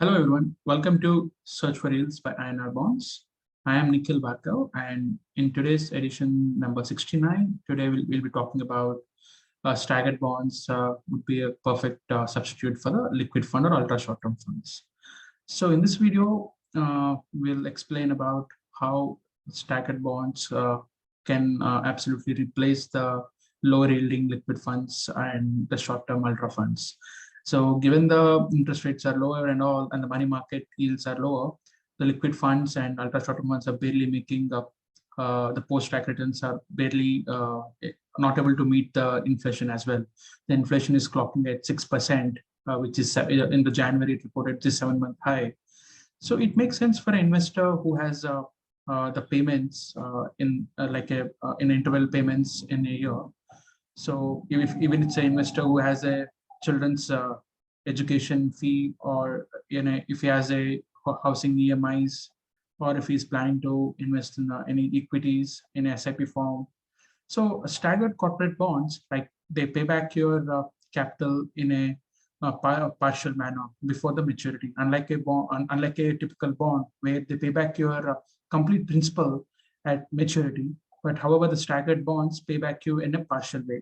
Hello everyone, welcome to Search for Yields by INR Bonds. I am Nikhil Bhargav, and in today's edition number 69, today we'll be talking about staggered bonds would be a perfect substitute for the liquid fund or ultra short-term funds. So in this video, we'll explain about how staggered bonds can absolutely replace the lower yielding liquid funds and the short-term ultra funds. So given the interest rates are lower and all, and the money market yields are lower, the liquid funds and ultra short-term funds are barely making up. The post-tax returns are barely not able to meet the inflation as well. The inflation is clocking at 6%, which is in the January it reported this 7-month high. So it makes sense for an investor who has the payments in interval payments in a year. So even it's an investor who has a children's education fee, or if he has a housing EMIs, or if he's planning to invest in any equities in SIP form. So staggered corporate bonds, like they pay back your capital in a partial manner before the maturity, unlike a typical bond where they pay back your complete principal at maturity. But however, the staggered bonds pay back you in a partial way.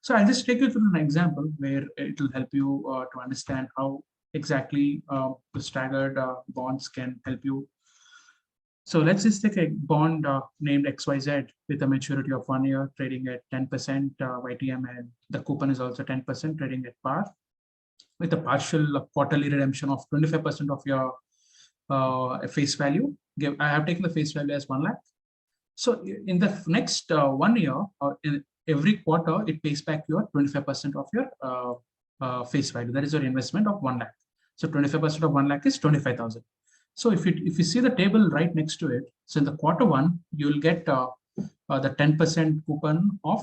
So I'll just take you through an example where it will help you to understand how exactly the staggered bonds can help you. So let's just take a bond named XYZ with a maturity of 1 year, trading at 10% YTM, and the coupon is also 10%, trading at par, with a partial quarterly redemption of 25% of your face value. I have taken the face value as 1 lakh. So in the next 1 year, every quarter, it pays back your 25% of your face value. That is your investment of 1 lakh. So 25% of 1 lakh is 25,000. So if you see the table right next to it, so in the quarter one, you will get the 10% coupon of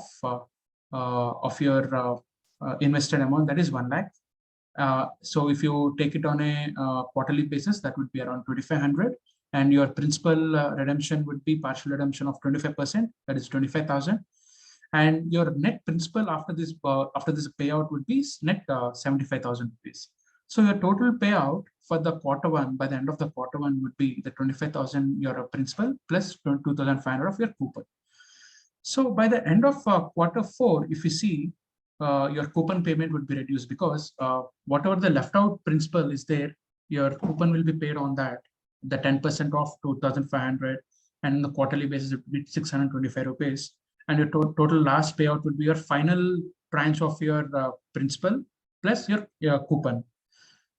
your invested amount, that is 1 lakh. So if you take it on a quarterly basis, that would be around 2,500, and your principal redemption would be partial redemption of 25%, that is 25,000. And your net principal after this payout would be net 75,000 rupees. So your total payout for the quarter one, by the end of the quarter one, would be the 25,000 your principal plus 2,500 of your coupon. So by the end of quarter four, if you see, your coupon payment would be reduced, because whatever the left out principal is there, your coupon will be paid on that, the 10% of 2,500, and on the quarterly basis, it would be 625 rupees. And your total last payout would be your final tranche of your principal plus your coupon.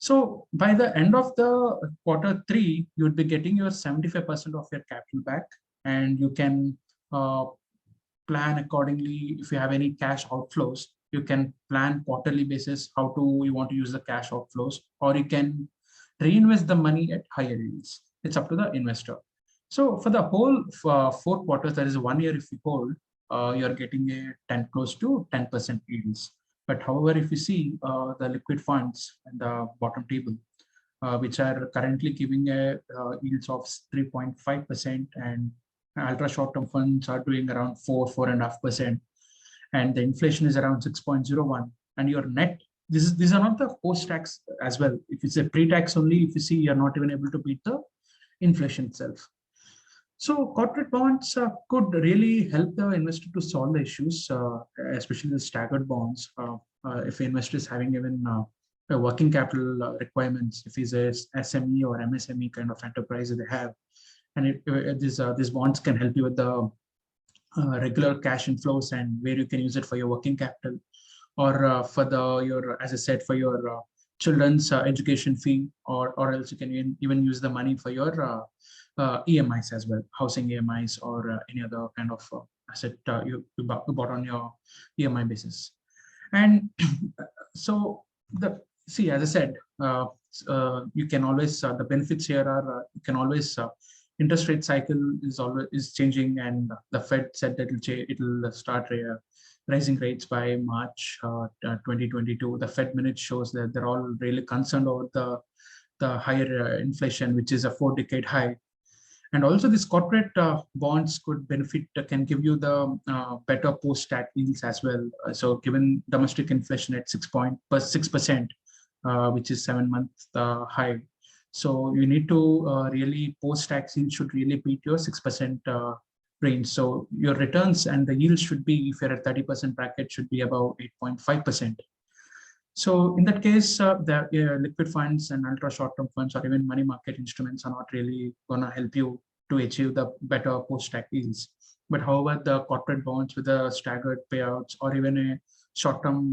So by the end of the quarter three, you would be getting your 75% of your capital back, and you can plan accordingly. If you have any cash outflows, you can plan quarterly basis how you want to use the cash outflows, or you can reinvest the money at higher yields. It's up to the investor. So for the whole 4 quarters, that is 1 year, if you hold, you're getting close to 10% yields. But however, if you see the liquid funds and the bottom table, which are currently giving yields of 3.5%, and ultra short-term funds are doing around 4.5%, and the inflation is around 6.01, and your net, these are not the post-tax as well. If it's a pre-tax only, if you see, you're not even able to beat the inflation itself. So corporate bonds could really help the investor to solve the issues, especially the staggered bonds. If the investor is having even a working capital requirements, if he's a SME or MSME kind of enterprise they have, and these bonds can help you with the regular cash inflows, and where you can use it for your working capital, or for your, as I said, for your children's education fee, or else you can even use the money for your EMIs as well, housing EMIs, or any other kind of asset you bought on your EMI basis. And so as I said, you can always the benefits here are you can always interest rate cycle is changing, and the Fed said that it'll start rising rates by March 2022. The Fed minutes shows that they're all really concerned about the higher inflation, which is a 4-decade high. And also these corporate bonds can give you the better post-tax yields as well. So given domestic inflation at 6%, which is 7-month high. So you need to really post-tax yield should really beat your 6% range. So your returns and the yield should be, if you're at 30% bracket, should be about 8.5%. So in that case, the liquid funds and ultra short-term funds or even money market instruments are not really going to help you to achieve the better post-tax yields. But however, the corporate bonds with the staggered payouts or even a short-term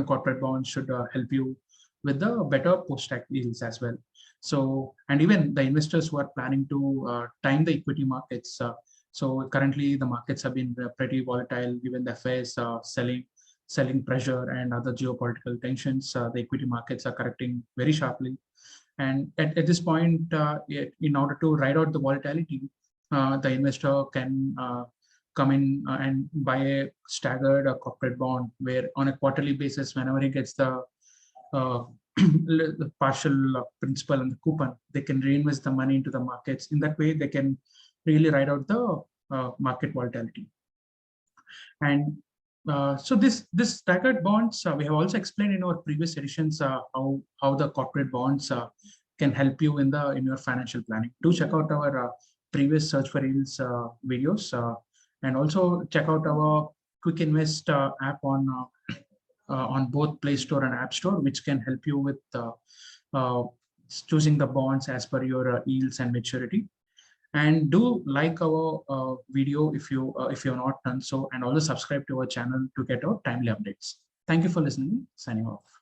corporate bonds should help you with the better post-tax yields as well. So, and even the investors who are planning to time the equity markets. So currently the markets have been pretty volatile given the FA's selling pressure and other geopolitical tensions. The equity markets are correcting very sharply. And at this point, in order to ride out the volatility, the investor can come in and buy a staggered corporate bond where on a quarterly basis, whenever he gets the the partial principal and the coupon, they can reinvest the money into the markets. In that way, they can really ride out the market volatility. And so this staggered bonds, we have also explained in our previous editions how the corporate bonds can help you in your financial planning. Do check out our previous search for yields videos, and also check out our QuickInvest app on both Play Store and App Store, which can help you with choosing the bonds as per your yields and maturity. And do like our video if you have not done so, and also subscribe to our channel to get our timely updates. Thank you for listening. Signing off.